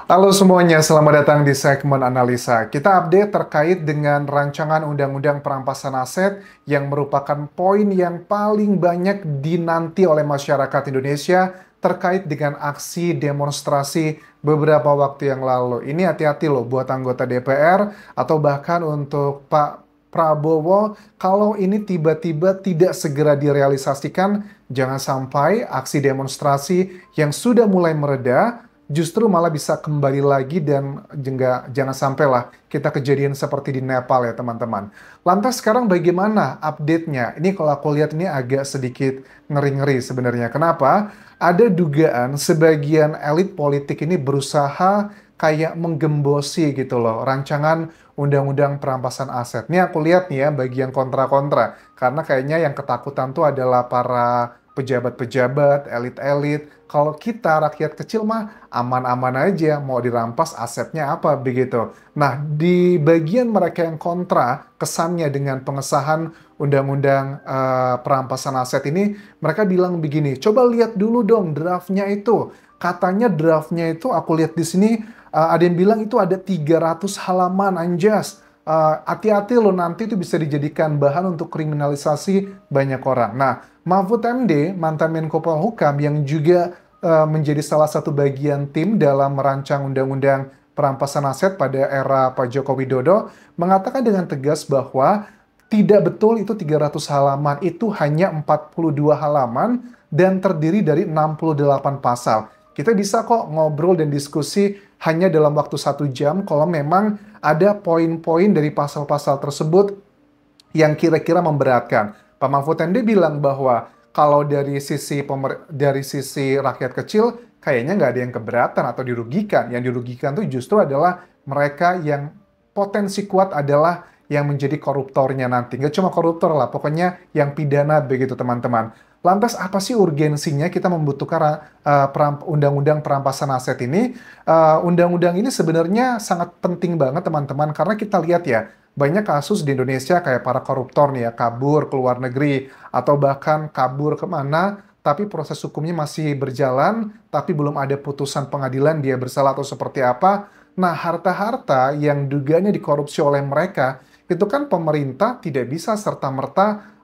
Halo semuanya, selamat datang di segmen analisa. Kita update terkait dengan rancangan Undang-Undang Perampasan Aset yang merupakan poin yang paling banyak dinanti oleh masyarakat Indonesia terkait dengan aksi demonstrasi beberapa waktu yang lalu. Ini hati-hati loh buat anggota DPR atau bahkan untuk Pak Prabowo, kalau ini tiba-tiba tidak segera direalisasikan, jangan sampai aksi demonstrasi yang sudah mulai mereda justru malah bisa kembali lagi dan jangan sampailah kita kejadian seperti di Nepal ya teman-teman. Lantas sekarang bagaimana update-nya? Ini kalau aku lihat ini agak sedikit ngeri-ngeri sebenarnya. Kenapa? Ada dugaan sebagian elit politik ini berusaha kayak menggembosi gitu loh rancangan undang-undang perampasan aset. Ini aku lihat nih ya bagian kontra-kontra. Karena kayaknya yang ketakutan tuh adalah para pejabat-pejabat, elit-elit. Kalau kita rakyat kecil mah aman-aman aja, mau dirampas asetnya apa begitu. Nah, di bagian mereka yang kontra kesannya dengan pengesahan undang-undang perampasan aset ini, mereka bilang begini, coba lihat dulu dong draftnya itu. Katanya draftnya itu aku lihat di sini ada yang bilang itu ada 300 halaman anjas. Hati-hati loh nanti itu bisa dijadikan bahan untuk kriminalisasi banyak orang. Nah, Mahfud MD, mantan Menko Polhukam yang juga menjadi salah satu bagian tim dalam merancang undang-undang perampasan aset pada era Pak Joko Widodo, mengatakan dengan tegas bahwa tidak betul itu 300 halaman, itu hanya 42 halaman dan terdiri dari 68 pasal. Kita bisa kok ngobrol dan diskusi hanya dalam waktu 1 jam kalau memang ada poin-poin dari pasal-pasal tersebut yang kira-kira memberatkan. Pak Mahfud MD bilang bahwa kalau dari sisi rakyat kecil, kayaknya nggak ada yang keberatan atau dirugikan. Yang dirugikan itu justru adalah mereka yang potensi kuat adalah yang menjadi koruptornya nanti. Nggak cuma koruptor lah, pokoknya yang pidana begitu teman-teman. Lantas apa sih urgensinya kita membutuhkan undang-undang perampasan aset ini? Undang-undang ini sebenarnya sangat penting banget teman-teman, karena kita lihat ya, banyak kasus di Indonesia kayak para koruptor nih ya, kabur ke luar negeri, atau bahkan kabur kemana, tapi proses hukumnya masih berjalan, tapi belum ada putusan pengadilan dia bersalah atau seperti apa. Nah, harta-harta yang dugaannya dikorupsi oleh mereka, itu kan pemerintah tidak bisa serta-merta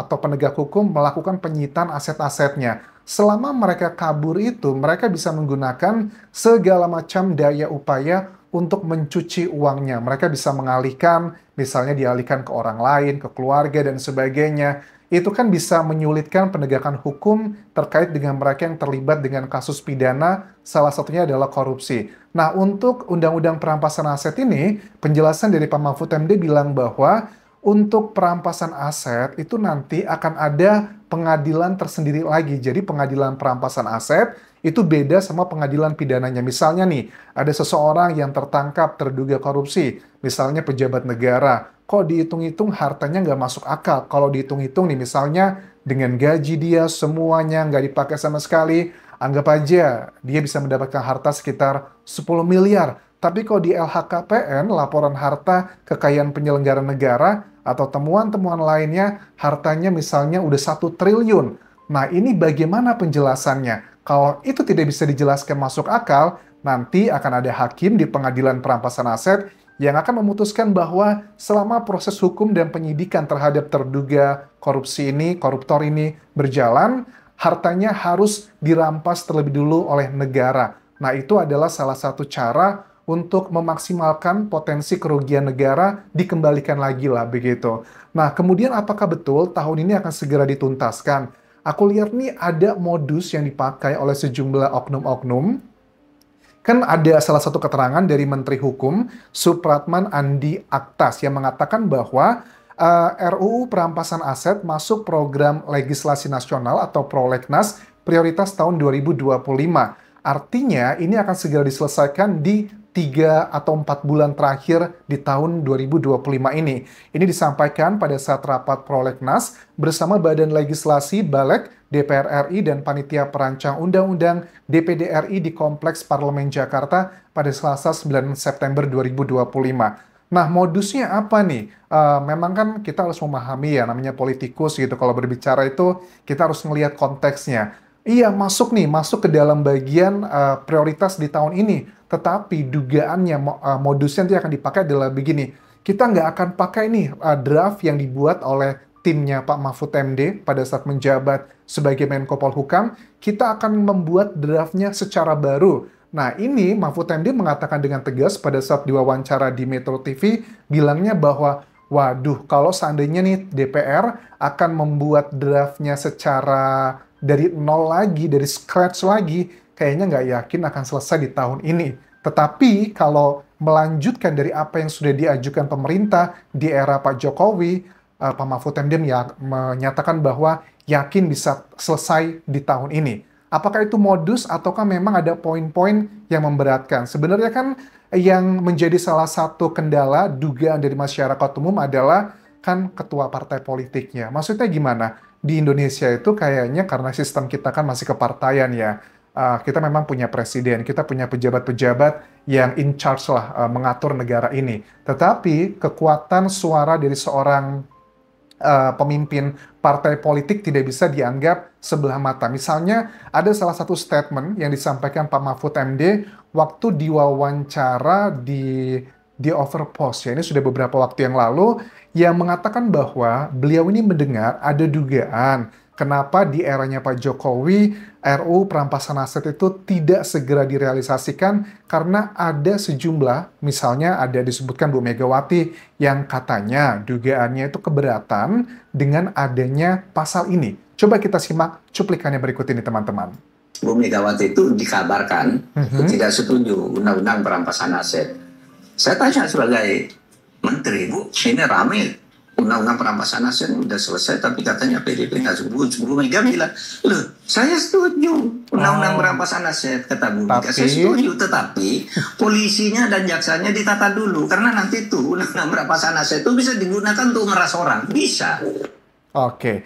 atau penegak hukum melakukan penyitaan aset-asetnya. Selama mereka kabur itu, mereka bisa menggunakan segala macam daya upaya untuk mencuci uangnya. Mereka bisa mengalihkan, misalnya dialihkan ke orang lain, ke keluarga, dan sebagainya. Itu kan bisa menyulitkan penegakan hukum terkait dengan mereka yang terlibat dengan kasus pidana, salah satunya adalah korupsi. Nah, untuk Undang-Undang Perampasan Aset ini, penjelasan dari Pak Mahfud MD bilang bahwa untuk perampasan aset itu nanti akan ada pengadilan tersendiri lagi. Jadi pengadilan perampasan aset itu beda sama pengadilan pidananya. Misalnya nih, ada seseorang yang tertangkap terduga korupsi, misalnya pejabat negara. Kok dihitung-hitung hartanya nggak masuk akal? Kalau dihitung-hitung nih, misalnya dengan gaji dia semuanya nggak dipakai sama sekali, anggap aja dia bisa mendapatkan harta sekitar 10 miliar. Tapi kalau di LHKPN, laporan harta kekayaan penyelenggara negara, atau temuan-temuan lainnya, hartanya misalnya udah 1 triliun. Nah, ini bagaimana penjelasannya? Kalau itu tidak bisa dijelaskan masuk akal, nanti akan ada hakim di pengadilan perampasan aset yang akan memutuskan bahwa selama proses hukum dan penyidikan terhadap terduga korupsi ini, koruptor ini berjalan, hartanya harus dirampas terlebih dulu oleh negara. Nah, itu adalah salah satu cara untuk memaksimalkan potensi kerugian negara dikembalikan lagi lah begitu. Nah, kemudian apakah betul tahun ini akan segera dituntaskan? Aku lihat nih ada modus yang dipakai oleh sejumlah oknum-oknum. Kan ada salah satu keterangan dari Menteri Hukum Supratman Andi Aktas yang mengatakan bahwa RUU Perampasan Aset masuk program legislasi nasional atau prolegnas prioritas tahun 2025. Artinya ini akan segera diselesaikan di 3 atau 4 bulan terakhir di tahun 2025 ini. Ini disampaikan pada saat rapat prolegnas bersama Badan Legislasi Balek, DPR RI, dan Panitia Perancang Undang-Undang DPD RI di Kompleks Parlemen Jakarta pada Selasa 9 September 2025. Nah, modusnya apa nih? Memang kan kita harus memahami ya, namanya politikus gitu. Kalau berbicara itu, kita harus melihat konteksnya. Iya, masuk ke dalam bagian prioritas di tahun ini. Tetapi dugaannya, modusnya nanti akan dipakai adalah begini. Kita nggak akan pakai nih draft yang dibuat oleh timnya Pak Mahfud MD pada saat menjabat sebagai Menko Polhukam. Kita akan membuat draftnya secara baru. Nah, ini Mahfud MD mengatakan dengan tegas pada saat diwawancara di Metro TV, bilangnya bahwa waduh, kalau seandainya nih DPR akan membuat draftnya secara dari nol lagi, dari scratch lagi, kayaknya nggak yakin akan selesai di tahun ini. Tetapi kalau melanjutkan dari apa yang sudah diajukan pemerintah di era Pak Jokowi, Pak Mahfud MD menyatakan bahwa yakin bisa selesai di tahun ini. Apakah itu modus ataukah memang ada poin-poin yang memberatkan? Sebenarnya kan yang menjadi salah satu kendala dugaan dari masyarakat umum adalah kan ketua partai politiknya. Maksudnya gimana? Di Indonesia itu kayaknya karena sistem kita kan masih kepartaian ya. Kita memang punya presiden, kita punya pejabat-pejabat yang in charge lah mengatur negara ini. Tetapi kekuatan suara dari seorang pemimpin partai politik tidak bisa dianggap sebelah mata. Misalnya ada salah satu statement yang disampaikan Pak Mahfud MD waktu diwawancara di Overpost ya. Ini sudah beberapa waktu yang lalu yang mengatakan bahwa beliau ini mendengar ada dugaan kenapa di eranya Pak Jokowi RUU perampasan aset itu tidak segera direalisasikan karena ada sejumlah, misalnya ada disebutkan Bu Megawati yang katanya dugaannya itu keberatan dengan adanya pasal ini. Coba kita simak cuplikannya berikut ini teman-teman. Bu Megawati itu dikabarkan tidak setuju undang-undang perampasan aset. Saya tanya sebagai menteri, Bu, ini rame undang-undang perampasan aset udah selesai, tapi katanya PDP nggak setuju. Bu Mega bilang, loh, saya setuju undang-undang perampasan aset, kata Bu Mega. Saya setuju, tetapi polisinya dan jaksanya ditata dulu, karena nanti tuh undang-undang perampasan aset itu bisa digunakan untuk meras orang, bisa. Oke.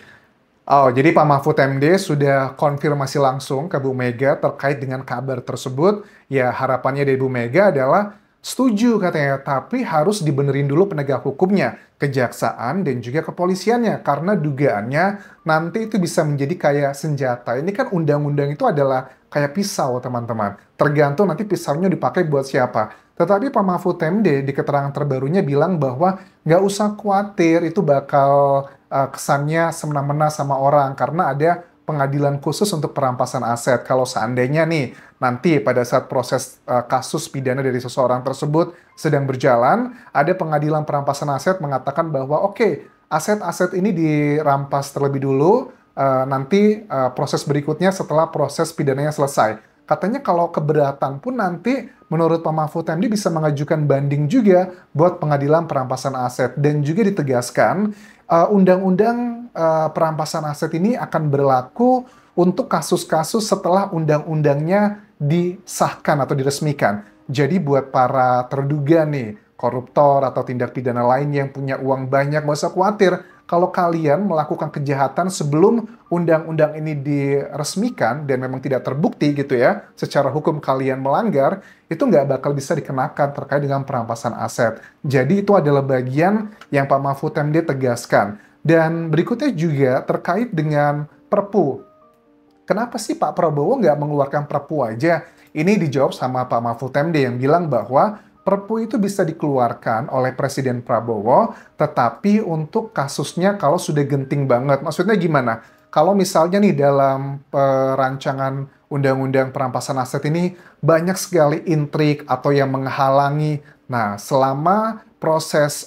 Oh, jadi Pak Mahfud MD sudah konfirmasi langsung ke Bu Mega terkait dengan kabar tersebut. Ya, harapannya dari Bu Mega adalah setuju katanya, tapi harus dibenerin dulu penegak hukumnya, kejaksaan dan juga kepolisiannya, karena dugaannya nanti itu bisa menjadi kayak senjata. Ini kan undang-undang itu adalah kayak pisau, teman-teman. Tergantung nanti pisaunya dipakai buat siapa. Tetapi Pak Mahfud MD di keterangan terbarunya bilang bahwa nggak usah khawatir, itu bakal kesannya semena-mena sama orang, karena ada pengadilan khusus untuk perampasan aset. Kalau seandainya nih, nanti pada saat proses kasus pidana dari seseorang tersebut sedang berjalan, ada pengadilan perampasan aset mengatakan bahwa oke, aset-aset ini dirampas terlebih dulu, nanti proses berikutnya setelah proses pidananya selesai. Katanya kalau keberatan pun nanti menurut Pak Mahfud MD bisa mengajukan banding juga buat pengadilan perampasan aset. Dan juga ditegaskan, undang-undang perampasan aset ini akan berlaku untuk kasus-kasus setelah undang-undangnya disahkan atau diresmikan. Jadi buat para terduga nih, koruptor atau tindak pidana lain yang punya uang banyak, nggak usah khawatir. Kalau kalian melakukan kejahatan sebelum undang-undang ini diresmikan dan memang tidak terbukti gitu ya, secara hukum kalian melanggar, itu nggak bakal bisa dikenakan terkait dengan perampasan aset. Jadi itu adalah bagian yang Pak Mahfud MD tegaskan. Dan berikutnya juga terkait dengan Perpu. Kenapa sih Pak Prabowo nggak mengeluarkan Perpu aja? Ini dijawab sama Pak Mahfud MD yang bilang bahwa Perpu itu bisa dikeluarkan oleh Presiden Prabowo, tetapi untuk kasusnya kalau sudah genting banget. Maksudnya gimana? Kalau misalnya nih dalam perancangan Undang-Undang Perampasan Aset ini banyak sekali intrik atau yang menghalangi. Nah, selama proses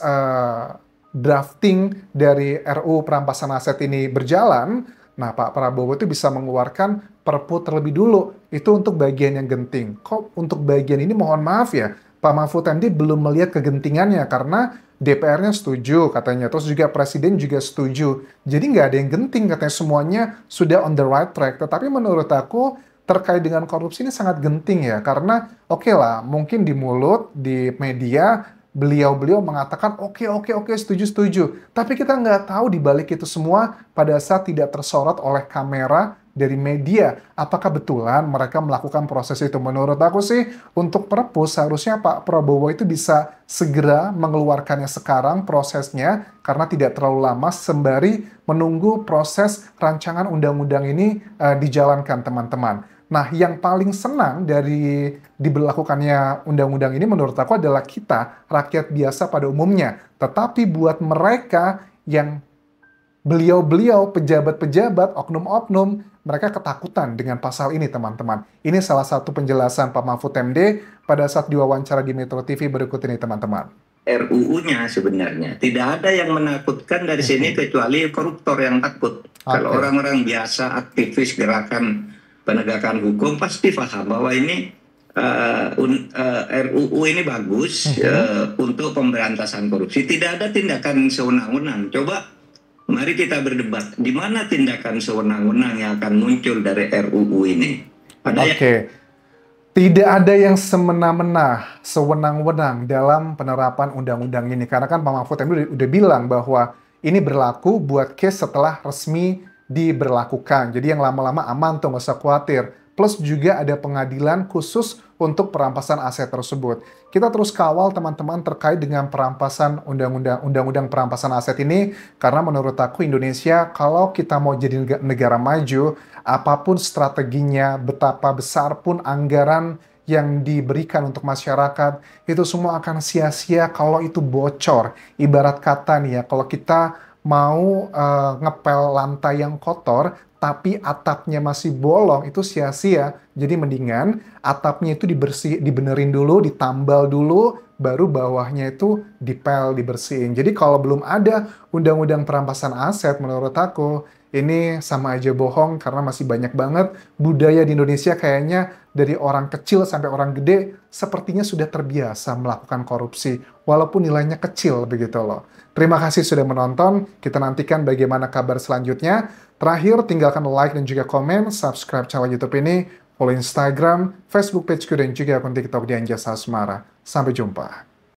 drafting dari RUU Perampasan Aset ini berjalan, nah Pak Prabowo itu bisa mengeluarkan Perpu terlebih dulu. Itu untuk bagian yang genting. Kok untuk bagian ini mohon maaf ya, Pak Mahfud MD belum melihat kegentingannya karena DPR-nya setuju katanya, terus juga Presiden juga setuju. Jadi nggak ada yang genting katanya, semuanya sudah on the right track. Tetapi menurut aku terkait dengan korupsi ini sangat genting ya, karena oke lah, mungkin di mulut, di media, beliau mengatakan oke, setuju. Tapi kita nggak tahu di balik itu semua pada saat tidak tersorot oleh kamera dari media. Apakah betulan mereka melakukan proses itu? Menurut aku sih, untuk perpus seharusnya Pak Prabowo itu bisa segera mengeluarkannya sekarang prosesnya, karena tidak terlalu lama sembari menunggu proses rancangan undang-undang ini dijalankan, teman-teman. Nah, yang paling senang dari diberlakukannya undang-undang ini menurut aku adalah kita, rakyat biasa pada umumnya. Tetapi buat mereka yang beliau-beliau, pejabat-pejabat, oknum-oknum, mereka ketakutan dengan pasal ini, teman-teman. Ini salah satu penjelasan Pak Mahfud MD pada saat diwawancara di Metro TV berikut ini, teman-teman. RUU-nya sebenarnya tidak ada yang menakutkan dari sini kecuali koruptor yang takut. Kalau orang-orang biasa, aktivis gerakan penegakan hukum pasti paham bahwa ini RUU ini bagus untuk pemberantasan korupsi. Tidak ada tindakan sewenang-wenang. Coba mari kita berdebat, di mana tindakan sewenang-wenang yang akan muncul dari RUU ini? Tidak ada yang semena-mena, sewenang-wenang dalam penerapan undang-undang ini. Karena kan Pak Mahfud MD udah bilang bahwa ini berlaku buat case setelah resmi diberlakukan. Jadi yang lama-lama aman tuh, nggak usah khawatir. Plus juga ada pengadilan khusus untuk perampasan aset tersebut. Kita terus kawal teman-teman terkait dengan perampasan undang-undang perampasan aset ini, karena menurut aku Indonesia kalau kita mau jadi negara maju, apapun strateginya, betapa besar pun anggaran yang diberikan untuk masyarakat, itu semua akan sia-sia kalau itu bocor. Ibarat kata nih ya, kalau kita mau ngepel lantai yang kotor, tapi atapnya masih bolong, itu sia-sia. Jadi mendingan atapnya itu dibenerin dulu, ditambal dulu, baru bawahnya itu dipel, dibersihin. Jadi kalau belum ada undang-undang perampasan aset, menurut aku, ini sama aja bohong, karena masih banyak banget budaya di Indonesia kayaknya dari orang kecil sampai orang gede, sepertinya sudah terbiasa melakukan korupsi, walaupun nilainya kecil begitu loh. Terima kasih sudah menonton, kita nantikan bagaimana kabar selanjutnya. Terakhir, tinggalkan like dan juga komen, subscribe channel YouTube ini, follow Instagram, Facebook pageku, dan juga akun TikTok di Anjas Asmara. Sampai jumpa.